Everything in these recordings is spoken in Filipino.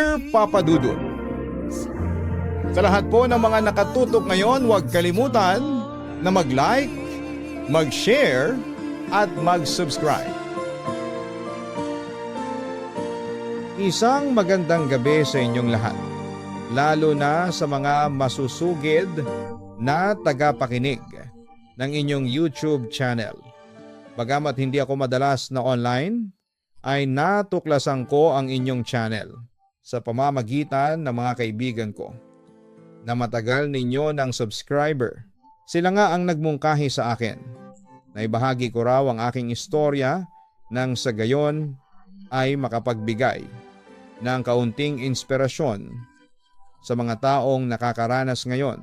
Dear Papa Dudut, sa lahat po ng mga nakatutok ngayon, huwag kalimutan na mag-like, mag-share at mag-subscribe. Isang magandang gabi sa inyong lahat, lalo na sa mga masusugid na tagapakinig ng inyong YouTube channel. Bagamat hindi ako madalas na online, ay natuklasan ko ang inyong channel sa pamamagitan ng mga kaibigan ko na matagal ninyo ng subscriber. Sila nga ang nagmungkahi sa akin na ibahagi ko raw ang aking istorya nang sa gayon ay makapagbigay ng kaunting inspirasyon sa mga taong nakakaranas ngayon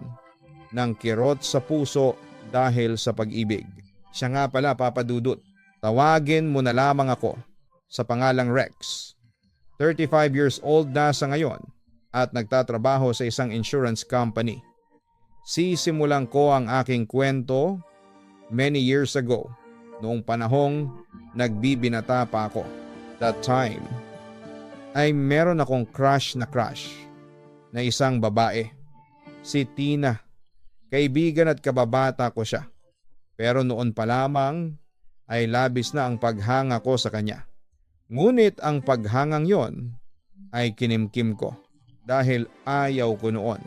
ng kirot sa puso dahil sa pag-ibig. Siya nga pala, Papa Dudut, tawagin mo na lamang ako sa pangalang Rex. 35 years old na sa ngayon at nagtatrabaho sa isang insurance company. Sisimulan ko ang aking kwento many years ago, noong panahong nagbibinata pa ako. That time ay meron akong crush na isang babae. Si Tina. Kaibigan at kababata ko siya. Pero noon pa lamang ay labis na ang paghanga ko sa kanya. Ngunit ang paghangang yon ay kinimkim ko dahil ayaw ko noon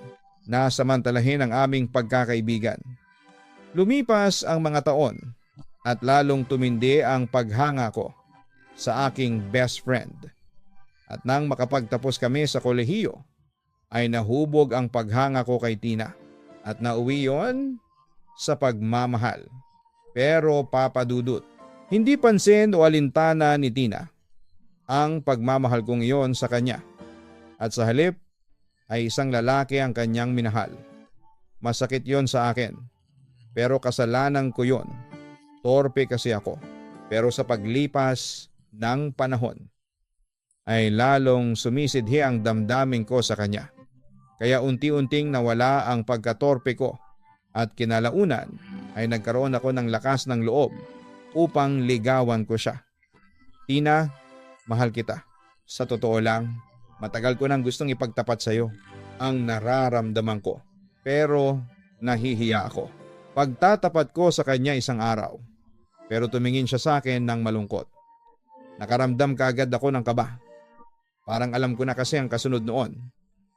na samantalahin ang aming pagkakaibigan. Lumipas ang mga taon at lalong tumindi ang paghanga ko sa aking best friend. At nang makapagtapos kami sa kolehiyo ay nahubog ang paghanga ko kay Tina at nauwi yon sa pagmamahal. Pero Papa Dudut, hindi pansin o alintana ni Tina ang pagmamahal kong iyon sa kanya. At sa halip ay isang lalaki ang kanyang minahal. Masakit yon sa akin. Pero kasalanan ko yon. Torpe kasi ako. Pero sa paglipas ng panahon ay lalong sumisidhi ang damdamin ko sa kanya. Kaya unti-unting nawala ang pagkatorpe ko at kinalaunan ay nagkaroon ako ng lakas ng loob upang ligawan ko siya. Tina, mahal kita. Sa totoo lang, matagal ko nang gustong ipagtapat sa iyo ang nararamdaman ko. Pero nahihiya ako. Pagtatapat ko sa kanya isang araw. Pero tumingin siya sa akin ng malungkot. Nakaramdam kaagad ako ng kaba. Parang alam ko na kasi ang kasunod noon.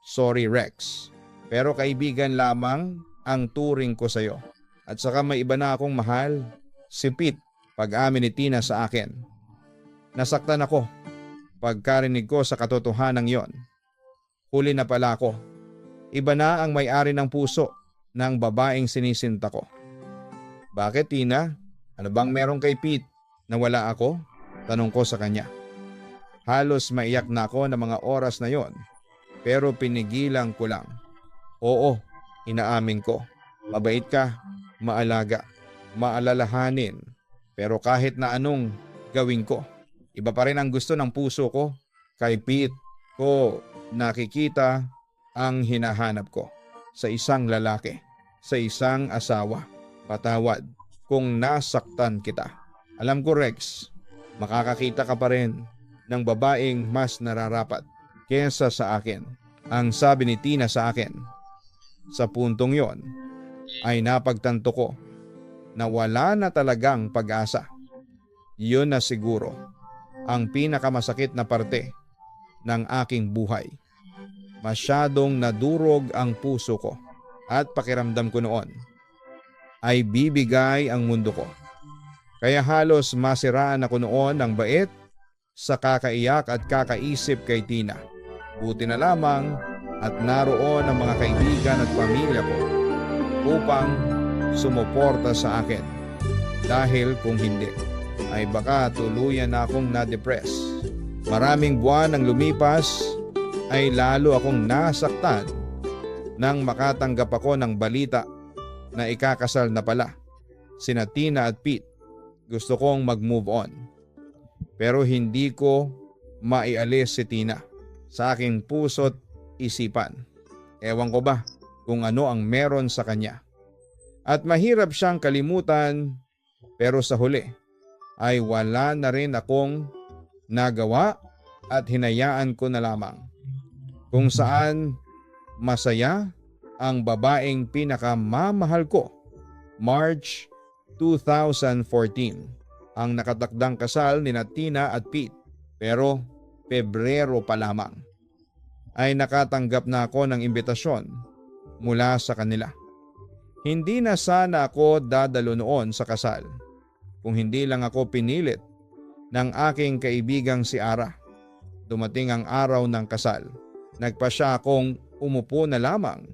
Sorry Rex, pero kaibigan lamang ang turing ko sa iyo. At saka may iba na akong mahal. Si Pete, pag-amin ni Tina sa akin. Nasaktan ako pagkarinig ko sa katotohanan yon. Huli na pala ako. Iba na ang may-ari ng puso ng babaeng sinisinta ko. Bakit Tina? Ano bang meron kay Pete na wala ako? Tanong ko sa kanya. Halos maiyak na ako ng mga oras na yon. Pero pinigilan ko lang. Oo, inaamin ko. Mabait ka, maalaga, maalalahanin. Pero kahit na anong gawin ko, iba pa rin ang gusto ng puso ko. Kay Pete ko nakikita ang hinahanap ko sa isang lalaki, sa isang asawa. Patawad kung nasaktan kita. Alam ko Rex, makakakita ka pa rin ng babaeng mas nararapat kesa sa akin. Ang sabi ni Tina sa akin. Sa puntong yon ay napagtanto ko na wala na talagang pag-asa. Yun na siguro ang pinakamasakit na parte ng aking buhay. Masyadong nadurog ang puso ko at pakiramdam ko noon ay bibigay ang mundo ko. Kaya halos masiraan ako noon ng bait sa kakaiyak at kakaisip kay Tina. Buti na lamang at naroon ang mga kaibigan at pamilya ko upang sumuporta sa akin. Dahil kung hindi, ay baka tuluyan na akong na-depress. Maraming buwan ang lumipas ay lalo akong nasaktan nang makatanggap ako ng balita na ikakasal na pala sina Tina at Pete. Gusto kong mag-move on. Pero hindi ko maialis si Tina sa aking puso't isipan. Ewan ko ba kung ano ang meron sa kanya. At mahirap siyang kalimutan, pero sa huli ay wala na rin akong nagawa at hinayaan ko na lamang. kung saan masaya ang babaeng pinakamamahal ko. March 2014 ang nakatakdang kasal ni Tina at Pete, pero Pebrero pa lamang ay nakatanggap na ako ng imbitasyon mula sa kanila. Hindi na sana ako dadalo noon sa kasal kung hindi lang ako pinilit ng aking kaibigang si Ara. Dumating ang araw ng kasal. Nagpa siya akong umupo na lamang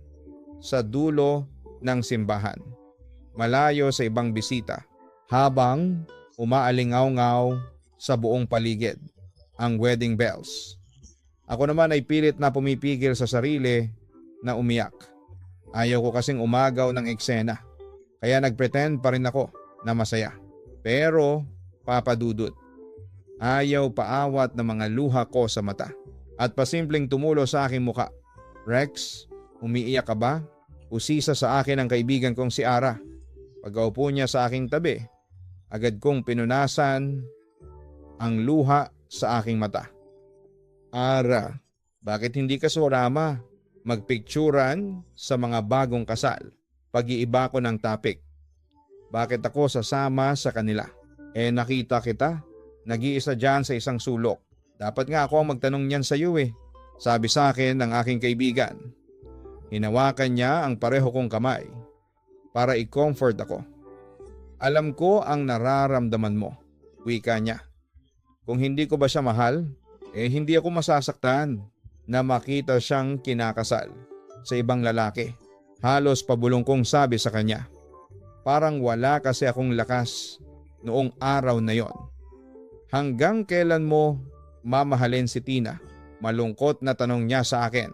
sa dulo ng simbahan, malayo sa ibang bisita, habang umaalingaw-ngaw sa buong paligid ang wedding bells. Ako naman ay pilit na pumipigil sa sarili na umiyak. Ayaw ko kasing umagaw ng eksena, kaya nagpretend pa rin ako na masaya. Pero papadudot, ayaw paawat ng mga luha ko sa mata at pasimpleng tumulo sa aking muka. Rex, umiiyak ka ba? Usisa sa akin ang kaibigan kong si Ara. Pagkaupo niya sa aking tabi, agad kong pinunasan ang luha sa aking mata. Ara, bakit hindi ka sumama? Magpicturan sa mga bagong kasal. Pag-iiba ko ng topic. Bakit ako sasama sa kanila? Nakita kita. Nag-iisa dyan sa isang sulok. Dapat nga ako ang magtanong niyan sa iyo sabi sa akin ng aking kaibigan. Hinawakan niya ang pareho kong kamay para i-comfort ako. Alam ko ang nararamdaman mo, wika niya. Kung hindi ko ba siya mahal, hindi ako masasaktan na makita siyang kinakasal sa ibang lalaki. Halos pabulong kong sabi sa kanya. Parang wala kasi akong lakas noong araw na yon. Hanggang kailan mo mamahalin si Tina? Malungkot na tanong niya sa akin.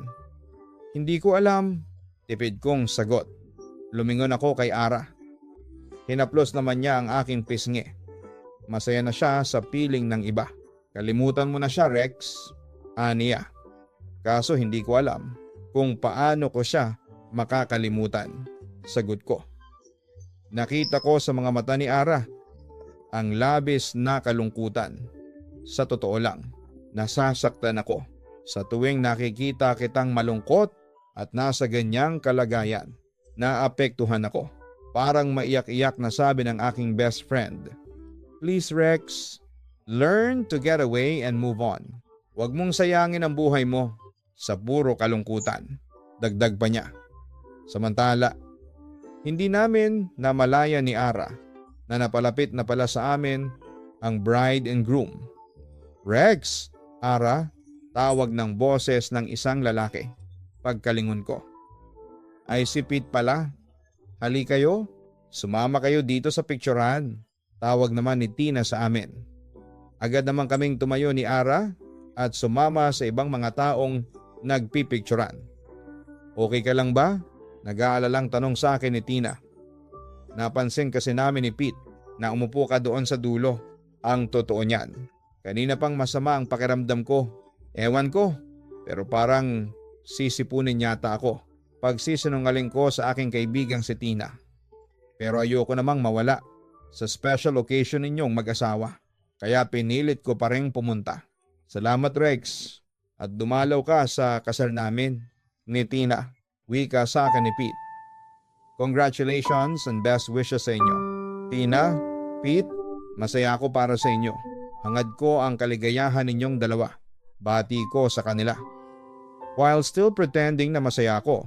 Hindi ko alam, tipid kong sagot. Lumingon ako kay Ara. Hinaplos naman niya ang aking pisngi. Masaya na siya sa piling ng iba. Kalimutan mo na siya, Rex, aniya. Kaso hindi ko alam kung paano ko siya makakalimutan, sagot ko. Nakita ko sa mga mata ni Ara ang labis na kalungkutan. Sa totoo lang, nasasaktan ako sa tuwing nakikita kitang malungkot at nasa ganyang kalagayan. Naapektuhan ako. Parang maiyak-iyak na sabi ng aking best friend. Please Rex, learn to get away and move on. Huwag mong sayangin ang buhay mo sa puro kalungkutan. Dagdag pa niya. Samantala, hindi namin namalaya ni Ara na napalapit na pala sa amin ang bride and groom. Rex, Ara, tawag ng boses ng isang lalaki. Pagkalingon ko. Ay si Pete pala. Hali kayo, sumama kayo dito sa picturean. Tawag naman ni Tina sa amin. Agad naman kaming tumayo ni Ara at sumama sa ibang mga taong nagpipicturean. Okay ka lang ba? Nag-aalalang tanong sa akin ni Tina. Napansin kasi namin ni Pete na umupo ka doon sa dulo. Ang totoo niyan, kanina pang masama ang pakiramdam ko. Ewan ko, pero parang sisipunin yata ako pag sisinungaling ko sa aking kaibigang si Tina. Pero ayoko namang mawala sa special occasion ninyong mag-asawa. Kaya pinilit ko pa rin pumunta. Salamat Rex at dumalaw ka sa kasal namin ni Tina. Wika sa akin ni Pete. Congratulations and best wishes sa inyo. Tina, Pete, masaya ako para sa inyo. Hangad ko ang kaligayahan ninyong dalawa. Bati ko sa kanila. While still pretending na masaya ako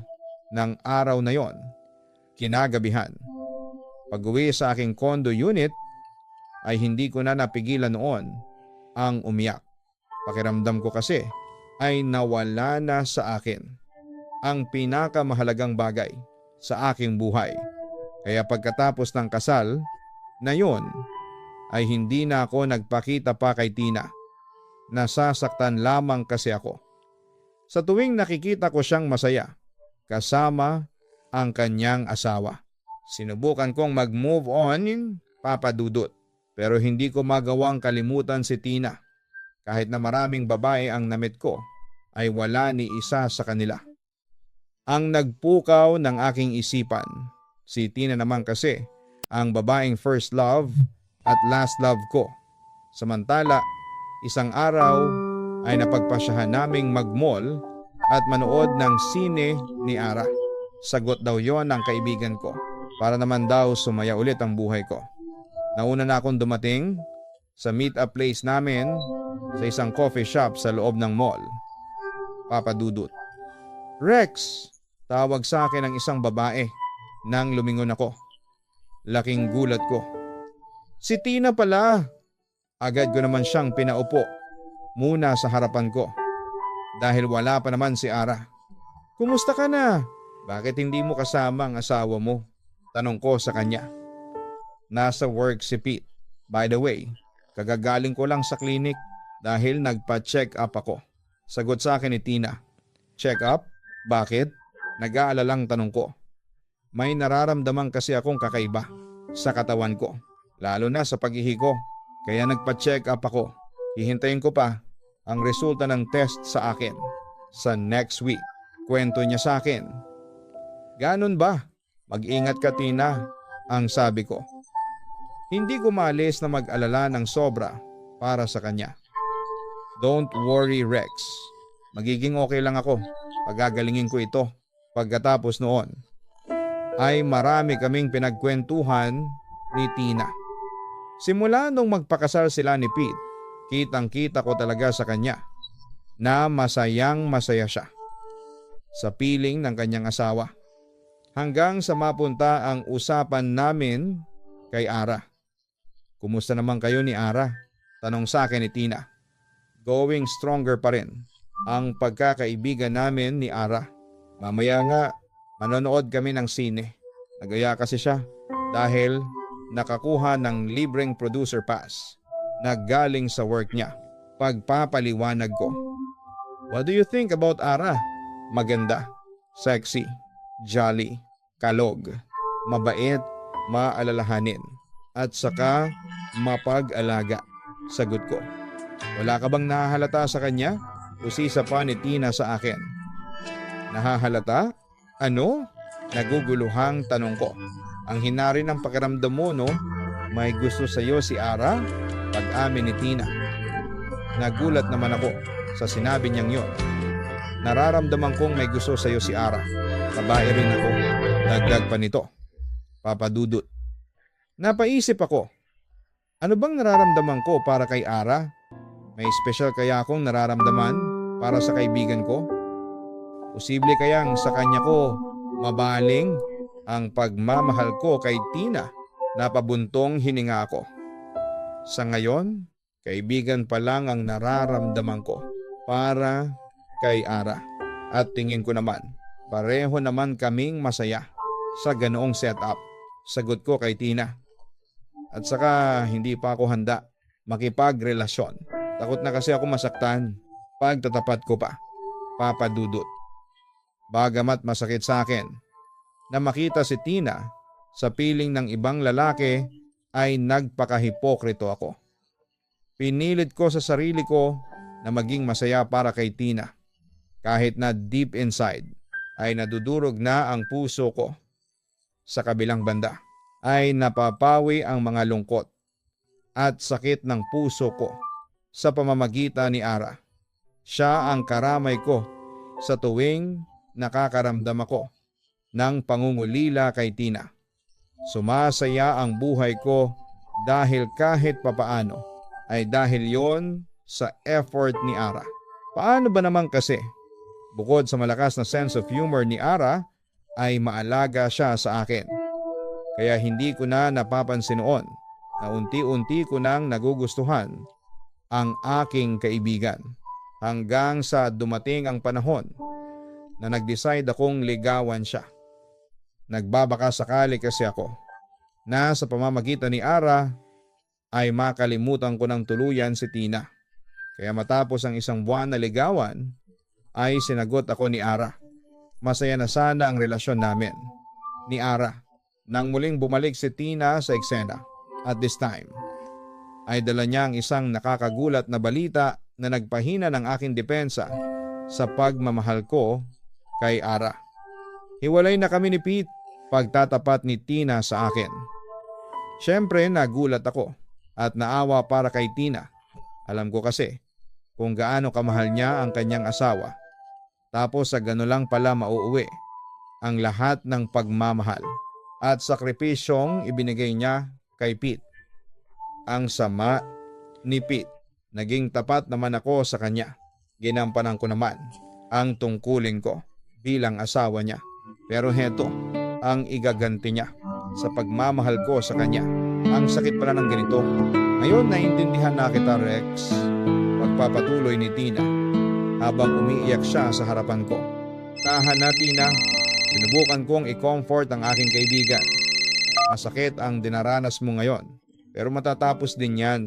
ng araw na yon, kinagabihan. Pag-uwi sa aking condo unit ay hindi ko na napigilan noon ang umiyak. Pakiramdam ko kasi ay nawala na sa akin ang pinakamahalagang bagay sa aking buhay. Kaya pagkatapos ng kasal na yon ay hindi na ako nagpakita pa kay Tina. Nasasaktan lamang kasi ako. Sa tuwing nakikita ko siyang masaya kasama ang kanyang asawa. Sinubukan kong mag-move on, papadudot. Pero hindi ko magawang kalimutan si Tina. Kahit na maraming babae ang namit ko, ay wala ni isa sa kanila. Ang nagpukaw ng aking isipan, si Tina naman kasi, ang babaeng first love at last love ko. Samantala, isang araw ay napagpasyahan naming mag-mall at manood ng sine ni Ara. Sagot daw yon ng kaibigan ko para naman daw sumaya ulit ang buhay ko. Nauna na akong dumating sa meet-up place namin sa isang coffee shop sa loob ng mall. Papa Dudut. Rex! Tawag sa akin ng isang babae nang lumingon ako. Laking gulat ko. Si Tina pala! Agad ko naman siyang pinaupo muna sa harapan ko dahil wala pa naman si Ara. Kumusta ka na? Bakit hindi mo kasama ang asawa mo? Tanong ko sa kanya. Nasa work si Pete. By the way, kagagaling ko lang sa klinik dahil nagpa-check up ako. Sagot sa akin ni Tina. Check up? Bakit? Nag-aalalang tanong ko. May nararamdaman kasi akong kakaiba sa katawan ko, lalo na sa pag-ihi ko. Kaya nagpa-check up ako. Hihintayin ko pa ang resulta ng test sa akin sa next week. Kwento niya sa akin. Ganon ba? Mag-ingat ka, Tina, ang sabi ko. Hindi ko maalis na mag-alala ng sobra para sa kanya. Don't worry, Rex. Magiging okay lang ako. Pagagalingin ko ito. Pagkatapos noon ay marami kaming pinagkwentuhan ni Tina. Simula nung magpakasal sila ni Pete, kitang-kita ko talaga sa kanya na masayang masaya siya sa piling ng kanyang asawa. Hanggang sa mapunta ang usapan namin kay Ara. Kumusta naman kayo ni Ara? Tanong sa akin ni Tina. Going stronger pa rin ang pagkakaibigan namin ni Ara. Mamaya nga manonood kami ng sine. Nagaya kasi siya dahil nakakuha ng libreng producer pass na galing sa work niya. Pagpapaliwanag ko. What do you think about Ara? Maganda, sexy, jolly, kalog, mabait, maalalahanin, at saka mapag-alaga. Sagot ko. Wala ka bang nahahalata sa kanya? Usisa pa ni Tina sa akin. Nahahalata? Ano? Naguguluhang tanong ko. Ang hinari ng pakiramdam mo, no? May gusto sa'yo si Ara? Pag-amin ni Tina. Nagulat naman ako sa sinabi niyang yon. Nararamdaman kong may gusto sa'yo si Ara. Babae rin ako. Dagdag pa nito. Papa Dudut. Napaisip ako. Ano bang nararamdaman ko para kay Ara? May special kaya akong nararamdaman para sa kaibigan ko? Posible kayang sa kanya ko mabaling ang pagmamahal ko kay Tina na pabuntong hininga ako. Sa ngayon, kaibigan pa lang ang nararamdaman ko para kay Ara. At tingin ko naman, pareho naman kaming masaya sa ganoong setup. Sagot ko kay Tina. At saka hindi pa ako handa makipagrelasyon. Takot na kasi ako masaktan pag tatapat ko pa. Papa Dudut. Bagamat masakit sa akin na makita si Tina sa piling ng ibang lalaki ay nagpakahipokrito ako. Pinilit ko sa sarili ko na maging masaya para kay Tina. Kahit na deep inside ay nadudurog na ang puso ko. Sa kabilang banda ay napapawi ang mga lungkot at sakit ng puso ko sa pamamagitan ni Ara. Siya ang karamay ko sa tuwing nakakaramdam ako ng pangungulila kay Tina. Sumasaya ang buhay ko dahil kahit papaano ay dahil yon sa effort ni Ara. Paano ba naman kasi? Bukod sa malakas na sense of humor ni Ara ay maalaga siya sa akin. Kaya hindi ko na napapansin noon na unti-unti ko nang nagugustuhan ang aking kaibigan. Hanggang sa dumating ang panahon na nag-decide akong ligawan siya. Nagbabaka sakali kasi ako na sa pamamagitan ni Ara ay makalimutan ko ng tuluyan si Tina. Kaya matapos ang isang buwan na ligawan ay sinagot ako ni Ara. Masaya na sana ang relasyon namin ni Ara. Nang muling bumalik si Tina sa eksena at this time ay dala niya ang isang nakakagulat na balita na nagpahina ng aking depensa sa pagmamahal ko kay Ara. Hiwalay na kami ni Pete pagtatapat ni Tina sa akin. Siyempre nagulat ako at naawa para kay Tina. Alam ko kasi kung gaano kamahal niya ang kanyang asawa. Tapos sa gano'n lang pala mauuwi ang lahat ng pagmamahal at sakripisyong ibinigay niya kay Pete. Ang sama ni Pete. Naging tapat naman ako sa kanya. Ginampanan ko naman ang tungkulin ko bilang asawa niya. Pero heto ang igaganti niya sa pagmamahal ko sa kanya. Ang sakit pala ng ganito. Ngayon naintindihan na kita, Rex. Pagpapatuloy ni Tina habang umiiyak siya sa harapan ko. Tahan na, Tina. Sinubukan kong i-comfort ang aking kaibigan. Masakit ang dinaranas mo ngayon. Pero matatapos din yan.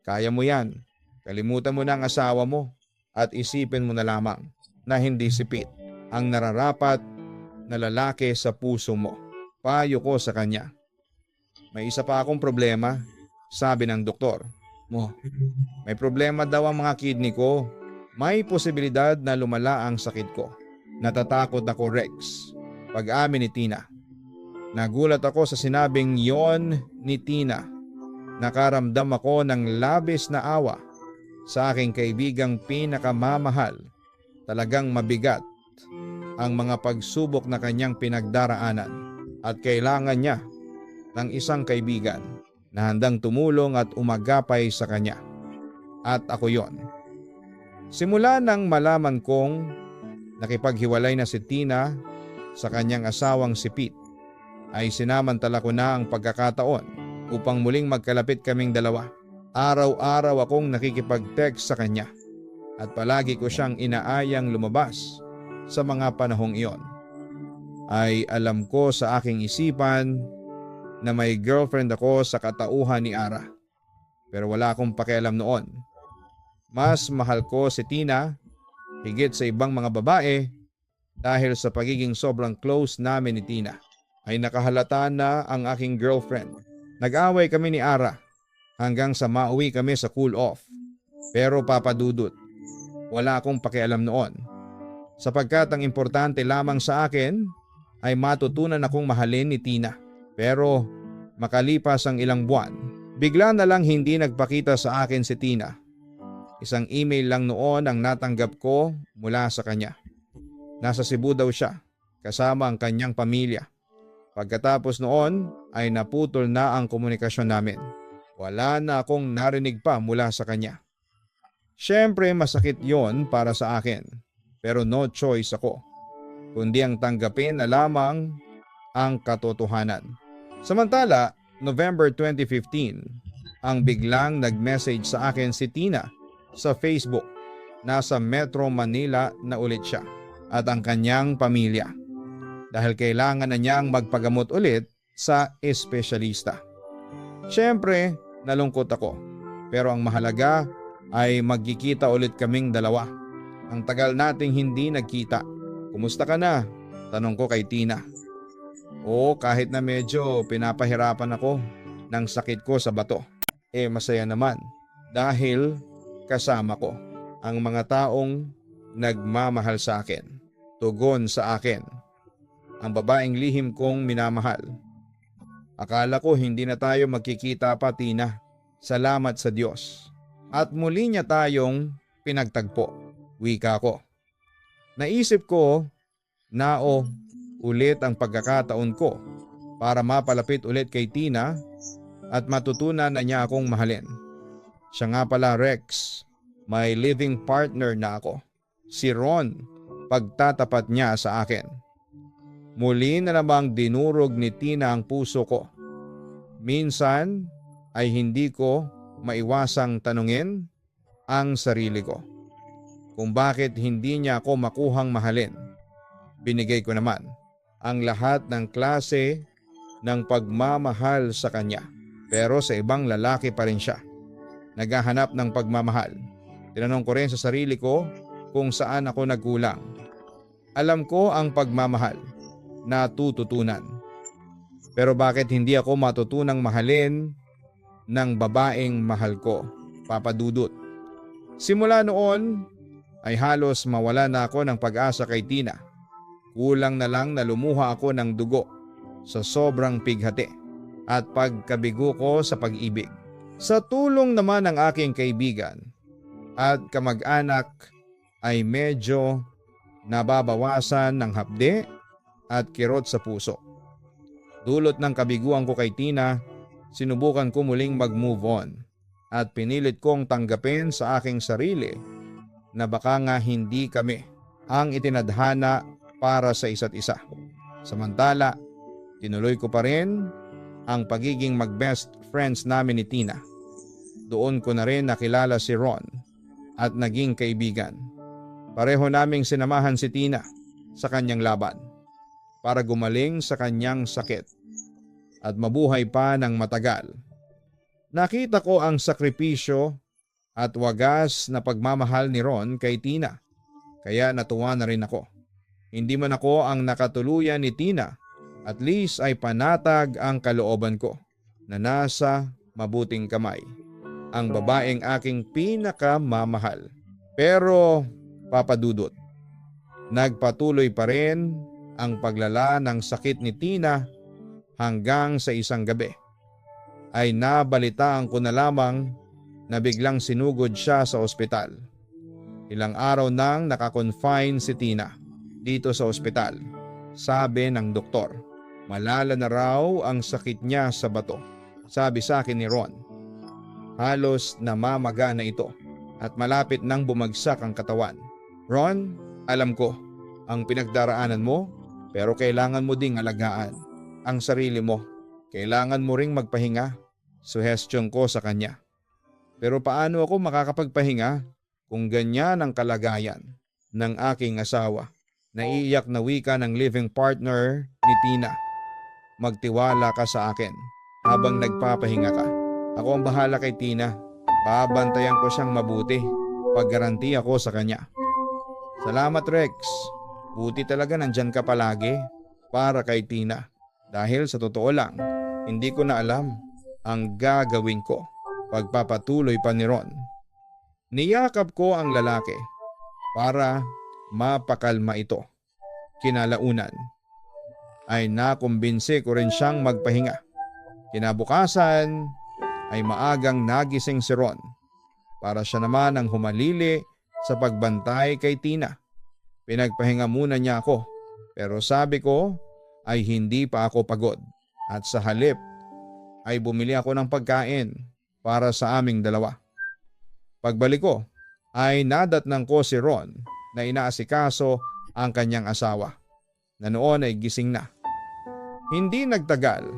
Kaya mo yan. Kalimutan mo na ang asawa mo at isipin mo na lamang na hindi si Pete ang nararapat na lalaki sa puso mo. Payo ko sa kanya. May isa pa akong problema, sabi ng doktor mo. May problema daw ang mga kidney ko. May posibilidad na lumala ang sakit ko. Natatakot ako, Rex. Pag-amin ni Tina. Nagulat ako sa sinabing yon ni Tina. Nakaramdam ako ng labis na awa sa aking kaibigang pinakamamahal. Talagang mabigat ang mga pagsubok na kanyang pinagdaraanan at kailangan niya ng isang kaibigan na handang tumulong at umagapay sa kanya. At ako yon. Simula nang malaman kong nakipaghiwalay na si Tina sa kanyang asawang si Pete, ay sinamantala ko na ang pagkakataon upang muling magkalapit kaming dalawa. Araw-araw akong nakikipag-text sa kanya at palagi ko siyang inaayang lumabas sa mga panahong iyon. Ay alam ko sa aking isipan na may girlfriend ako sa katauhan ni Ara. Pero wala akong pakialam noon. Mas mahal ko si Tina higit sa ibang mga babae dahil sa pagiging sobrang close namin ni Tina. Ay nakahalata na ang aking girlfriend. Nag-away kami ni Ara hanggang sa mauwi kami sa cool off. Pero papadudot, wala akong pakialam noon. Sapagkat ang importante lamang sa akin ay matutunan akong mahalin ni Tina. Pero makalipas ang ilang buwan, bigla na lang hindi nagpakita sa akin si Tina. Isang email lang noon ang natanggap ko mula sa kanya. Nasa Cebu daw siya kasama ang kanyang pamilya. Pagkatapos noon ay naputol na ang komunikasyon namin. Wala na akong narinig pa mula sa kanya. Siyempre masakit yon para sa akin, pero no choice ako, kundi ang tanggapin na lamang ang katotohanan. Samantala, November 2015, ang biglang nag-message sa akin si Tina sa Facebook. Nasa Metro Manila na ulit siya at ang kanyang pamilya dahil kailangan na niyang magpagamot ulit sa espesyalista. Siyempre, nalungkot ako, pero ang mahalaga ay magkikita ulit kaming dalawa. Ang tagal nating hindi nagkita. Kumusta ka na? Tanong ko kay Tina. Oo, kahit na medyo pinapahirapan ako ng sakit ko sa bato. Masaya naman dahil kasama ko ang mga taong nagmamahal sa akin. Tugon sa akin ang babaeng lihim kong minamahal. Akala ko hindi na tayo magkikita pa, Tina. Salamat sa Diyos. At muli niya tayong pinagtagpo. Wika ko. Naisip ko na ulit ang pagkakataon ko para mapalapit ulit kay Tina at matutunan na niya akong mahalin. Siya nga pala, Rex, may living partner na ako. Si Ron, pagtatapat niya sa akin. Muli na namang dinurog ni Tina ang puso ko. Minsan ay hindi ko maiwasang tanungin ang sarili ko kung bakit hindi niya ako makuhang mahalin. Binigay ko naman ang lahat ng klase ng pagmamahal sa kanya, pero sa ibang lalaki pa rin siya naghahanap ng pagmamahal. Tinanong ko rin sa sarili ko kung saan ako nagkulang. Alam ko ang pagmamahal natututunan, pero bakit hindi ako matutunang mahalin ng babaeng mahal ko, papadudot? Simula noon ay halos mawala na ako ng pag-asa kay Tina. Kulang na lang na lumuha ako ng dugo sa sobrang pighati at pagkabigo ko sa pag-ibig. Sa tulong naman ng aking kaibigan at kamag-anak ay medyo nababawasan ng hapde at kirot sa puso. Dulot ng kabiguan ko kay Tina, sinubukan ko muling mag-move on at pinilit kong tanggapin sa aking sarili na baka nga hindi kami ang itinadhana para sa isa't isa. Samantala, tinuloy ko pa rin ang pagiging mag-best friends namin ni Tina. Doon ko na rin nakilala si Ron at naging kaibigan. Pareho naming sinamahan si Tina sa kanyang laban para gumaling sa kanyang sakit at mabuhay pa ng matagal. Nakita ko ang sakripisyo at wagas na pagmamahal ni Ron kay Tina, kaya natuwa na rin ako. Hindi man ako ang nakatuluyan ni Tina, at least ay panatag ang kalooban ko na nasa mabuting kamay ang babaeng aking pinakamamahal. Pero papadudot, nagpatuloy pa rin ang paglala ng sakit ni Tina hanggang sa isang gabi ay nabalitaan ko na lamang na biglang sinugod siya sa ospital. Ilang araw nang nakakonfine si Tina dito sa ospital. Sabi ng doktor, malala na raw ang sakit niya sa bato. Sabi sa akin ni Ron, halos namamaga na ito at malapit nang bumagsak ang katawan. Ron, alam ko ang pinagdaraanan mo, pero kailangan mo ding alagaan ang sarili mo. Kailangan mo ring magpahinga. Suhestyon ko sa kanya. Pero paano ako makakapagpahinga kung ganyan ang kalagayan ng aking asawa? Naiiyak na wika ng living partner ni Tina. Magtiwala ka sa akin habang nagpapahinga ka. Ako ang bahala kay Tina. Babantayan ko siyang mabuti. Paggaranti ako sa kanya. Salamat Rex. Buti talaga nandyan ka palagi para kay Tina. Dahil sa totoo lang, hindi ko na alam ang gagawin ko. Pagpapatuloy pa ni Ron. Niyakap ko ang lalaki para mapakalma ito. Kinalaunan ay nakumbinsi ko rin siyang magpahinga. Kinabukasan ay maagang nagising si Ron para siya naman ang humalili sa pagbantay kay Tina. Pinagpahinga muna niya ako, pero sabi ko ay hindi pa ako pagod at sa halip ay bumili ako ng pagkain para sa aming dalawa. Pagbalik ko ay nadatnang ko si Ron na inaasikaso ang kanyang asawa na noon ay gising na. Hindi nagtagal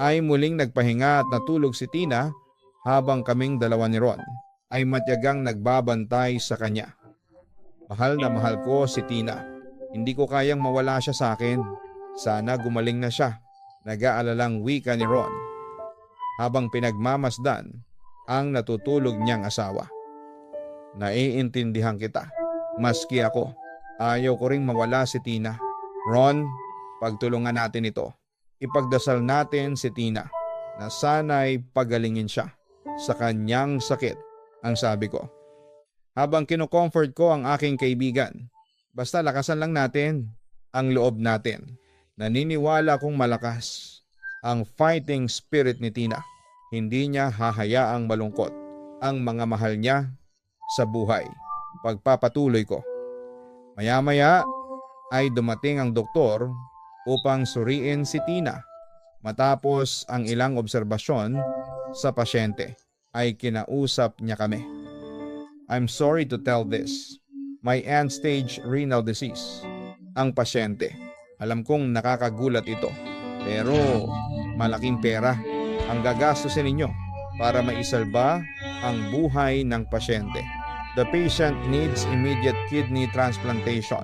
ay muling nagpahinga at natulog si Tina habang kaming dalawa ni Ron ay matyagang nagbabantay sa kanya. Mahal na mahal ko si Tina. Hindi ko kayang mawala siya sa akin. Sana gumaling na siya. Nag-aalalang wika ni Ron habang pinagmamasdan ang natutulog niyang asawa. Naiintindihan kita. Maski ako, ayaw ko ring mawala si Tina. Ron, pagtulungan natin ito. Ipagdasal natin si Tina na sana'y pagalingin siya sa kanyang sakit, ang sabi ko. Habang kinocomfort ko ang aking kaibigan, basta lakasan lang natin ang loob natin. Naniniwala kong malakas ang fighting spirit ni Tina. Hindi niya hahayaang malungkot ang mga mahal niya sa buhay. Pagpapatuloy ko. Maya-maya ay dumating ang doktor upang suriin si Tina. Matapos ang ilang obserbasyon sa pasyente ay kinausap niya kami. I'm sorry to tell this. My end-stage renal disease. Ang pasyente. Alam kong nakakagulat ito. Pero malaking pera ang gagastusin ninyo para maisalba ang buhay ng pasyente. The patient needs immediate kidney transplantation.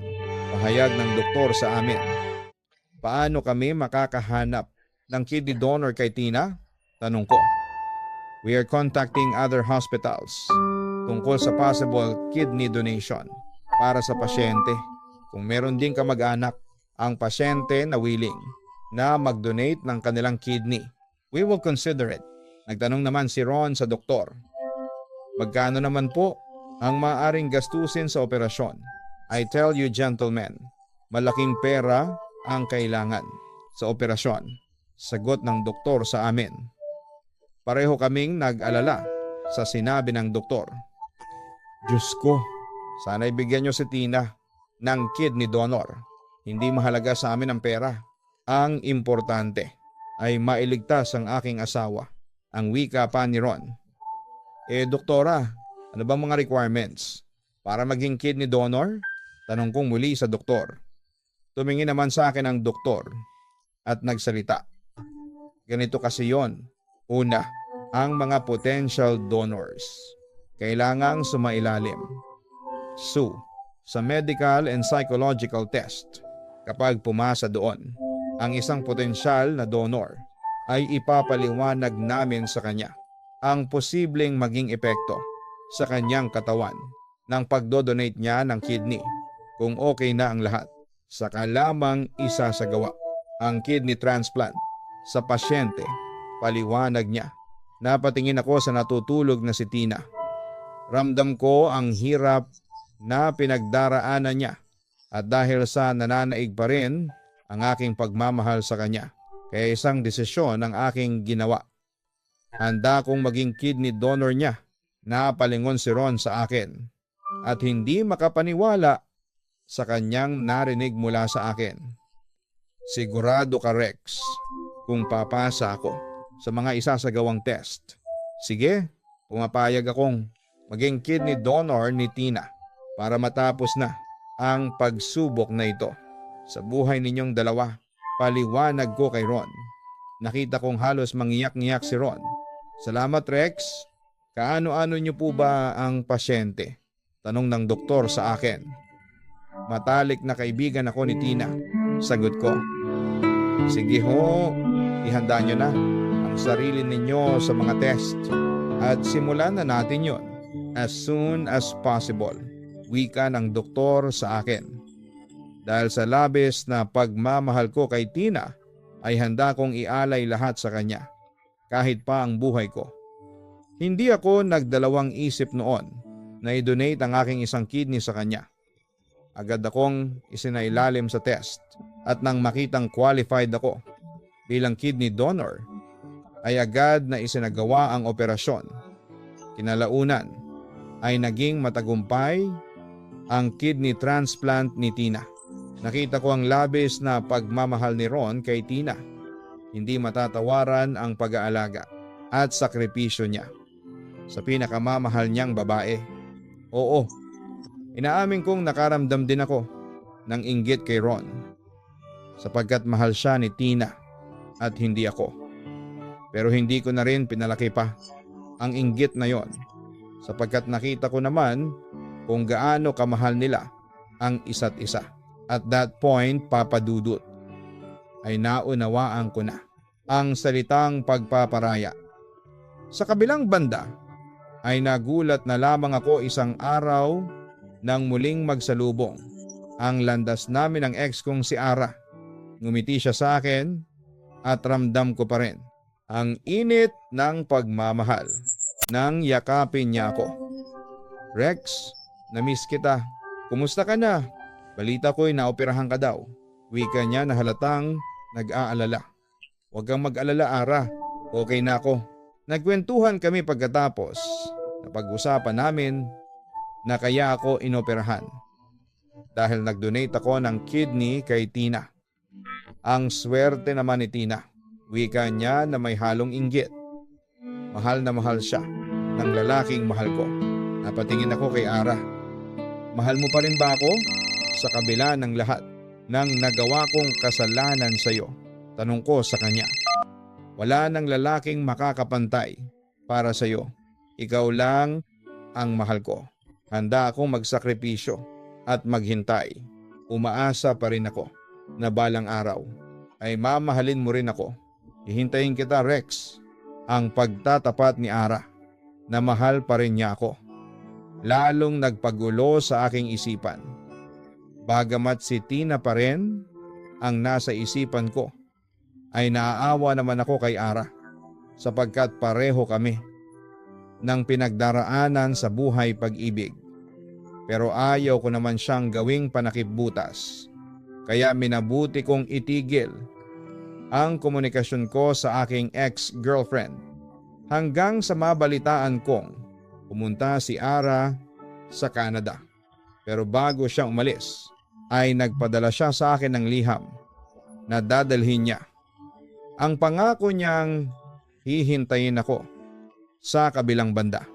Pahayag ng doktor sa amin. Paano kami makakahanap ng kidney donor kay Tina? Tanong ko. We are contacting other hospitals tungkol sa possible kidney donation para sa pasyente. Kung meron din kamag-anak ang pasyente na willing na mag-donate ng kanilang kidney, we will consider it. Nagtanong naman si Ron sa doktor. Magkano naman po ang maaaring gastusin sa operasyon? I tell you gentlemen, malaking pera ang kailangan sa operasyon. Sagot ng doktor sa amin. Pareho kaming nag-alala sa sinabi ng doktor. Diyos ko, sana ibigyan niyo si Tina ng kidney donor. Hindi mahalaga sa amin ang pera. Ang importante ay mailigtas ang aking asawa, ang wika pa ni Ron. Doktora, ano bang mga requirements para maging kidney donor? Tanong kong muli sa doktor. Tumingin naman sa akin ang doktor at nagsalita. Ganito kasi yon. Una, ang mga potential donors kailangang sumailalim sa medical and psychological test. Kapag pumasa doon, ang isang potensyal na donor ay ipapaliwanag namin sa kanya ang posibleng maging epekto sa kanyang katawan ng pagdodonate niya ng kidney. Kung okay na ang lahat, saka lamang isasagawa ang kidney transplant sa pasyente. Paliwanag niya. Napatingin ako sa natutulog na si Tina. Ramdam ko ang hirap na pinagdaraanan niya at dahil sa nananaig pa rin ang aking pagmamahal sa kanya, kaya isang desisyon ang aking ginawa. Handa kong maging kidney donor niya. Napalingon si Ron sa akin at hindi makapaniwala sa kanyang narinig mula sa akin. Sigurado ka, Rex, kung papasa ako sa mga isasagawang test. Sige, pumapayag akong maging kidney donor ni Tina para matapos na ang pagsubok na ito sa buhay ninyong dalawa. Paliwanag ko kay Ron. Nakita kong halos mangiyak-ngiyak si Ron. Salamat, Rex. Kaano-ano niyo po ba ang pasyente? Tanong ng doktor sa akin. Matalik na kaibigan ako ni Tina. Sagot ko. Sige ho, ihanda niyo na ang sarili ninyo sa mga test at simulan na natin yon as soon as possible. Wika ng doktor sa akin. Dahil sa labis na pagmamahal ko kay Tina ay handa kong ialay lahat sa kanya, kahit pa ang buhay ko. Hindi ako nagdalawang isip noon na i-donate ang aking isang kidney sa kanya. Agad akong isinailalim sa test at nang makitang qualified ako bilang kidney donor ay agad na isinagawa ang operasyon. Kinalaunan ay naging matagumpay ang kidney transplant ni Tina. Nakita ko ang labis na pagmamahal ni Ron kay Tina. Hindi matatawaran ang pag-aalaga at sakripisyo niya sa pinakamamahal niyang babae. Oo, inaamin kong nakaramdam din ako ng inggit kay Ron sapagkat mahal siya ni Tina at hindi ako. Pero hindi ko na rin pinalaki pa ang inggit na yon sapagkat nakita ko naman kung gaano kamahal nila ang isa't isa. At that point, Papa Dudut, ay naunawaan ko na ang salitang pagpaparaya. Sa kabilang banda ay nagulat na lamang ako isang araw nang muling magsalubong ang landas namin ng ex kong si Ara. Ngumiti siya sa akin at ramdam ko pa rin ang init ng pagmamahal nang yakapin niya ako. Rex, na-miss kita. Kumusta ka na? Balita ko'y naoperahan ka daw. Wika niya na halatang nag-aalala. Huwag kang mag-alala, Ara. Okay na ako. Nagkwentuhan kami pagkatapos. Napag-usapan namin na kaya ako inoperahan dahil nag-donate ako ng kidney kay Tina. Ang swerte naman ni Tina. Wika niya na may halong inggit. Mahal na mahal siya ng lalaking mahal ko. Napatingin ako kay Ara. Mahal mo pa rin ba ako? Sa kabila ng lahat ng nagawa kong kasalanan sa iyo, tanong ko sa kanya. Wala nang lalaking makakapantay para sa iyo. Ikaw lang ang mahal ko. Handa akong magsakripisyo at maghintay. Umaasa pa rin ako na balang araw ay mamahalin mo rin ako. Hihintayin kita, Rex. Ang pagtatapat ni Ara na mahal pa rin niya ako. Lalong nagpagulo sa aking isipan. Bagamat si Tina pa rin ang nasa isipan ko, ay naaawa naman ako kay Ara sapagkat pareho kami ng pinagdaraanan sa buhay pag-ibig. Pero ayaw ko naman siyang gawing panakipbutas, kaya minabuti kong itigil ang komunikasyon ko sa aking ex-girlfriend hanggang sa mabalitaan kong pumunta si Ara sa Canada. Pero bago siya umalis ay nagpadala siya sa akin ng liham na dadalhin niya. Ang pangako niyang hihintayin ako sa kabilang banda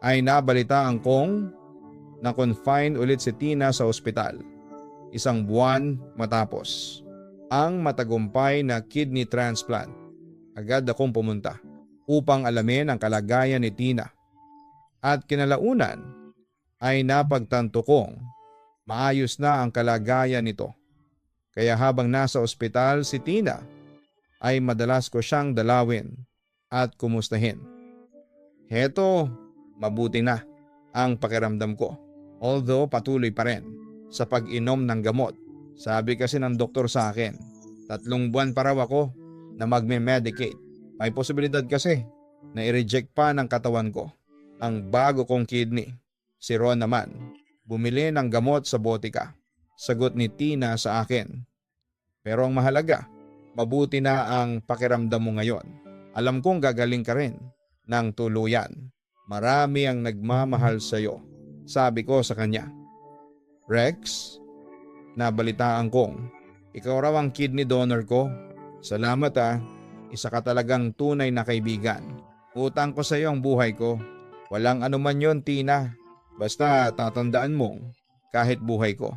ay nabalitaan kong na-confine ulit si Tina sa ospital 1 buwan matapos ang matagumpay na kidney transplant. Agad akong pumunta upang alamin ang kalagayan ni Tina at kinalaunan ay napagtanto kong maayos na ang kalagayan nito. Kaya habang nasa ospital si Tina ay madalas ko siyang dalawin at kumustahin. Heto, mabuti na ang pakiramdam ko, although patuloy pa rin sa pag-inom ng gamot. Sabi kasi ng doktor sa akin, 3 buwan pa raw ako na magme-medicate. May posibilidad kasi na i-reject pa ng katawan ko ang bago kong kidney. Si Ron naman, bumili ng gamot sa botika. Sagot ni Tina sa akin. Pero ang mahalaga, mabuti na ang pakiramdam mo ngayon. Alam kong gagaling ka rin ng tuluyan. Marami ang nagmamahal sa iyo, sabi ko sa kanya. Rex, nabalitaan kong ikaw raw ang kidney donor ko. Salamat isa ka talagang tunay na kaibigan. Utang ko sa iyo ang buhay ko. Walang anuman yon, Tina. Basta tatandaan mong kahit buhay ko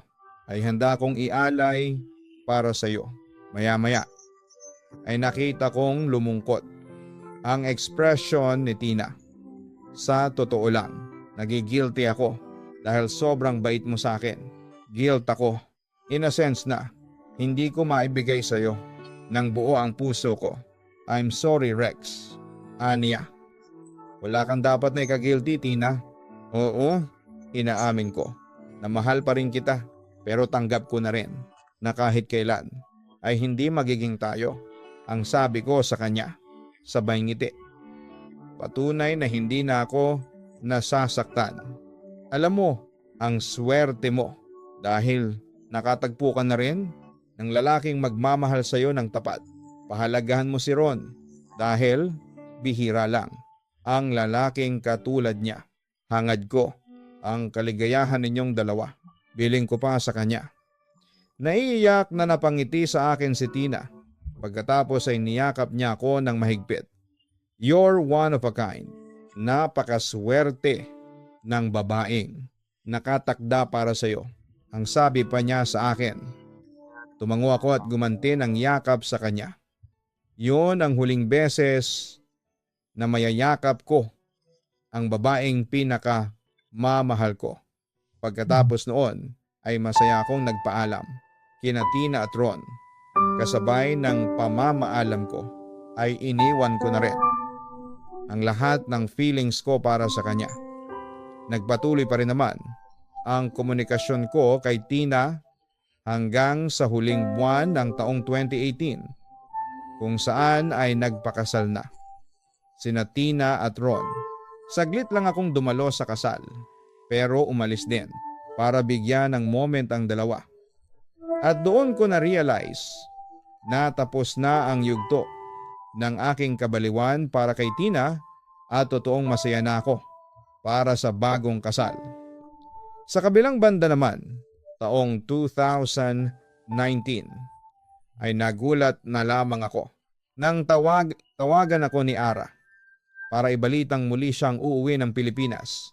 ay handa kong ialay para sa iyo. Maya-maya ay nakita kong lumungkot ang ekspresyon ni Tina. Sa totoo lang, nagigilty ako dahil sobrang bait mo sa akin. Guilt ako, in a sense na hindi ko maibigay sa iyo ng buo ang puso ko. I'm sorry, Rex. Aniya. Wala kang dapat na ikagilty, Tina. Oo, inaamin ko na mahal pa rin kita, pero tanggap ko na rin na kahit kailan ay hindi magiging tayo. Ang sabi ko sa kanya, sabay ngiti. Patunay na hindi na ako nasasaktan. Alam mo, ang swerte mo dahil nakatagpo ka na rin ng lalaking magmamahal sa iyo ng tapat. Pahalagahan mo si Ron dahil bihira lang ang lalaking katulad niya. Hangad ko ang kaligayahan ninyong dalawa. Biling ko pa sa kanya. Naiiyak na napangiti sa akin si Tina. Pagkatapos ay niyakap niya ako ng mahigpit. You're one of a kind. Napakaswerte ng babaeng nakatakda para sa iyo. Ang sabi pa niya sa akin. Tumango ako at gumanti ng yakap sa kanya. Yun ang huling beses na mayayakap ko ang babaeng pinaka-mamahal ko. Pagkatapos noon ay masaya akong nagpaalam kina Tina at Ron. Kasabay ng pamamaalam ko ay iniwan ko na rin ang lahat ng feelings ko para sa kanya. Nagpatuloy pa rin naman ang komunikasyon ko kay Tina hanggang sa huling buwan ng taong 2018 kung saan ay nagpakasal na sina Tina at Ron. Saglit lang akong dumalo sa kasal pero umalis din para bigyan ng moment ang dalawa. At doon ko na-realize na tapos na ang yugto ng aking kabaliwan para kay Tina at totoong masaya na ako para sa bagong kasal. Sa kabilang banda naman, taong 2019 ay nagulat na lamang ako nang tawagan ako ni Ara para ibalitang muli siyang uuwi ng Pilipinas.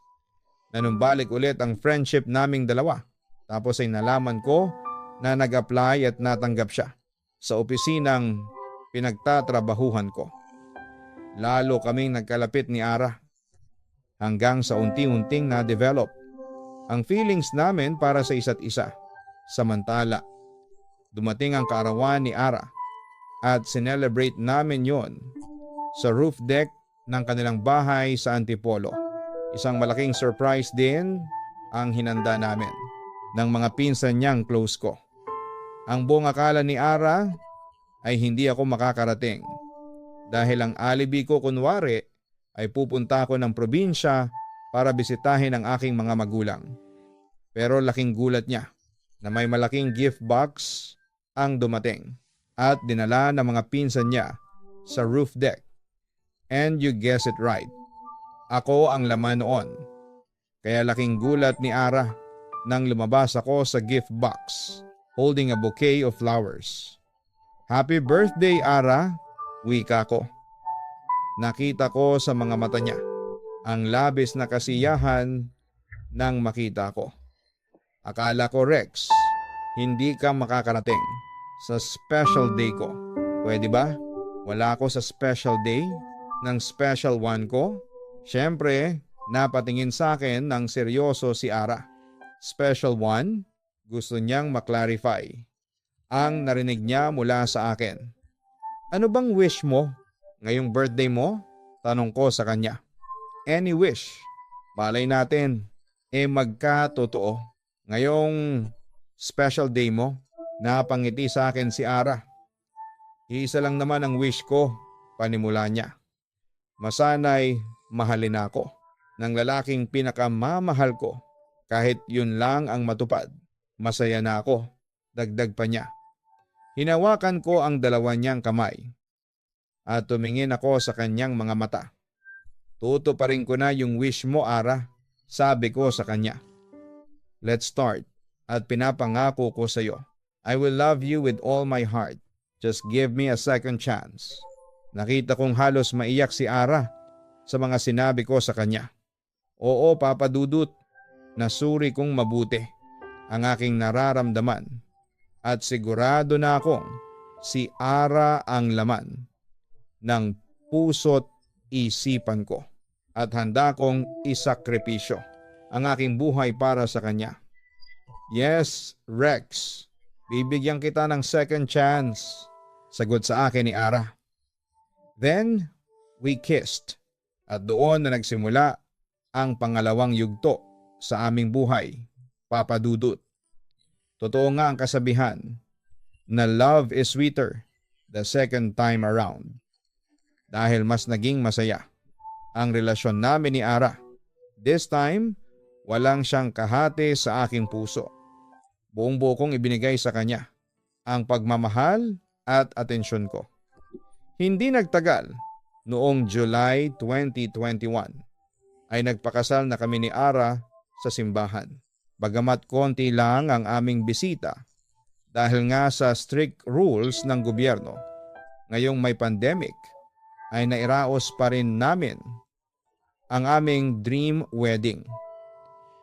Nanumbalik ulit ang friendship naming dalawa. Tapos ay nalaman ko na nag-apply at natanggap siya sa opisinang pinagtatrabahuhan ko. Lalo kaming nagkalapit ni Ara hanggang sa unti-unting na-develop ang feelings namin para sa isa't isa. Samantala, dumating ang kaarawan ni Ara at sinelebrate namin yon sa roof deck ng kanilang bahay sa Antipolo. Isang malaking surprise din ang hinanda namin ng mga pinsan niyang close ko. Ang buong akala ni Ara ay hindi ako makakarating dahil ang alibi ko kunwari ay pupunta ako ng probinsya para bisitahin ang aking mga magulang. Pero laking gulat niya na may malaking gift box ang dumating at dinala ng mga pinsan niya sa roof deck. And you guess it right. Ako ang laman noon. Kaya laking gulat ni Ara nang lumabas ako sa gift box holding a bouquet of flowers. "Happy birthday, Ara," wika ko. Nakita ko sa mga mata niya ang labis na kasiyahan nang makita ko. "Akala ko, Rex, hindi ka makakarating sa special day ko. Pwede ba? Wala ako sa special day ng special one ko." Siyempre, napatingin sa akin ng seryoso si Ara. "Special one?" Gusto niyang maklarify ang narinig niya mula sa akin. "Ano bang wish mo ngayong birthday mo?" Tanong ko sa kanya. "Any wish. Malay natin, magkatotoo. Ngayong special day mo." Napangiti sa akin si Ara. "Iisa lang naman ang wish ko," panimula niya. "Masana'y mahalin ako ng lalaking pinakamamahal ko. Kahit yun lang ang matupad, masaya na ako," dagdag pa niya. Hinawakan ko ang dalawa niyang kamay at tumingin ako sa kanyang mga mata. "Tutuparin ko na yung wish mo, Ara," sabi ko sa kanya. "Let's start, at pinapangako ko sa iyo, I will love you with all my heart. Just give me a second chance." Nakita kong halos maiyak si Ara sa mga sinabi ko sa kanya. "Oo, Papa Dudut, nasuri kong mabuti ang aking nararamdaman at sigurado na akong si Ara ang laman ng puso't isipan ko at handa kong isakripisyo ang aking buhay para sa kanya." "Yes, Rex, bibigyan kita ng second chance," sagot sa akin ni Ara. Then we kissed at doon na nagsimula ang pangalawang yugto sa aming buhay, Papa Dudut. Totoo nga ang kasabihan na love is sweeter the second time around. Dahil mas naging masaya ang relasyon namin ni Ara. This time, walang siyang kahati sa aking puso. Buong buo kong ibinigay sa kanya ang pagmamahal at atensyon ko. Hindi nagtagal, noong July 2021 ay nagpakasal na kami ni Ara sa simbahan. Bagamat konti lang ang aming bisita dahil nga sa strict rules ng gobyerno, ngayong may pandemic ay nairaos pa rin namin ang aming dream wedding.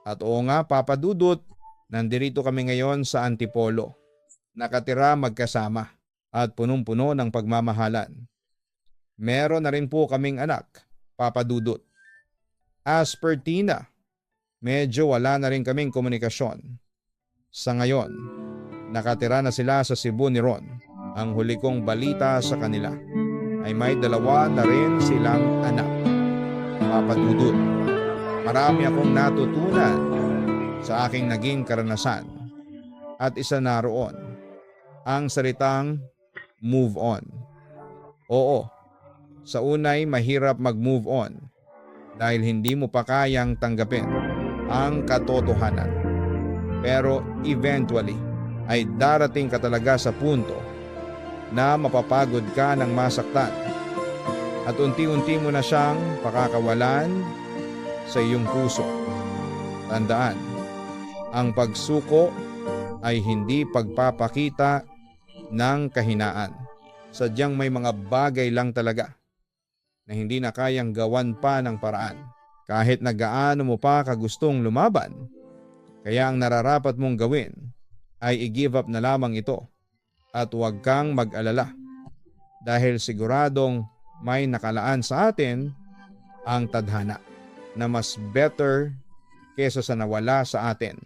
At oo nga, Papa Dudut, nandirito kami ngayon sa Antipolo, nakatira magkasama at punong-puno ng pagmamahalan. Meron na rin po kaming anak, Papa Dudut. As per Tina, medyo wala na rin kaming komunikasyon. Sa ngayon, nakatira na sila sa Cebu ni Ron. Ang huli kong balita sa kanila ay may dalawa na rin silang anak, Papa Dudut. Marami akong natutunan sa aking naging karanasan at isa na roon ang salitang move on. Oo, sa unay mahirap mag-move on dahil hindi mo pa kayang tanggapin ang katotohanan. Pero eventually ay darating ka talaga sa punto na mapapagod ka ng masaktan at unti-unti mo na siyang pakakawalan sa iyong puso. Tandaan, ang pagsuko ay hindi pagpapakita ng kahinaan. Sadyang may mga bagay lang talaga na hindi na kayang gawan pa ng paraan. Kahit na gaano mo pa kagustong lumaban, kaya ang nararapat mong gawin ay i-give up na lamang ito at huwag kang mag-alala dahil siguradong may nakalaan sa atin ang tadhana na mas better kesa sa nawala sa atin.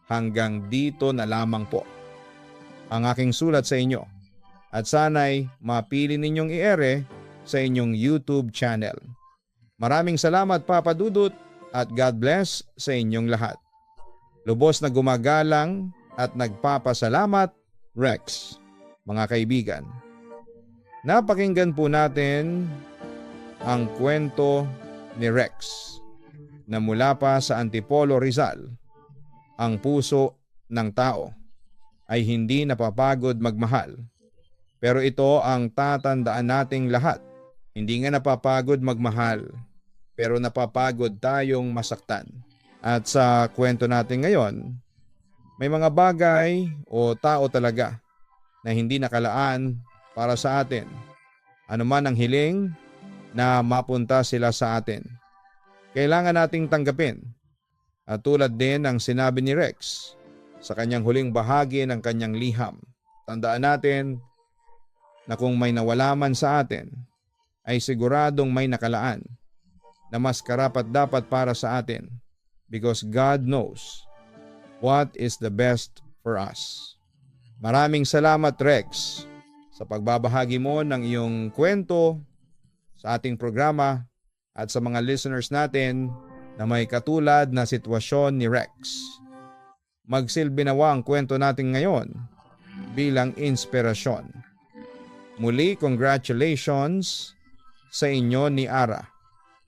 Hanggang dito na lamang po ang aking sulat sa inyo at sana'y mapili ninyong i-ere sa inyong YouTube channel. Maraming salamat, Papa Dudut, at God bless sa inyong lahat. Lubos na gumagalang at nagpapasalamat, Rex. Mga kaibigan, napakinggan po natin ang kwento ni Rex na mula pa sa Antipolo, Rizal. Ang puso ng tao ay hindi napapagod magmahal. Pero ito ang tatandaan nating lahat. Hindi nga napapagod magmahal, pero napapagod tayong masaktan. At sa kwento natin ngayon, may mga bagay o tao talaga na hindi nakalaan para sa atin. Ano man ang hiling na mapunta sila sa atin, kailangan nating tanggapin. At tulad din ng sinabi ni Rex sa kanyang huling bahagi ng kanyang liham, tandaan natin na kung may nawala man sa atin, ay siguradong may nakalaan na mas karapat-dapat para sa atin because God knows what is the best for us. Maraming salamat, Rex, sa pagbabahagi mo ng iyong kwento sa ating programa at sa mga listeners natin na may katulad na sitwasyon ni Rex. Magsilbi nawa ang kwento natin ngayon bilang inspirasyon. Muli, congratulations sa inyo ni Ara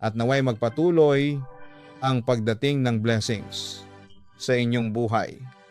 at naway magpatuloy ang pagdating ng blessings sa inyong buhay.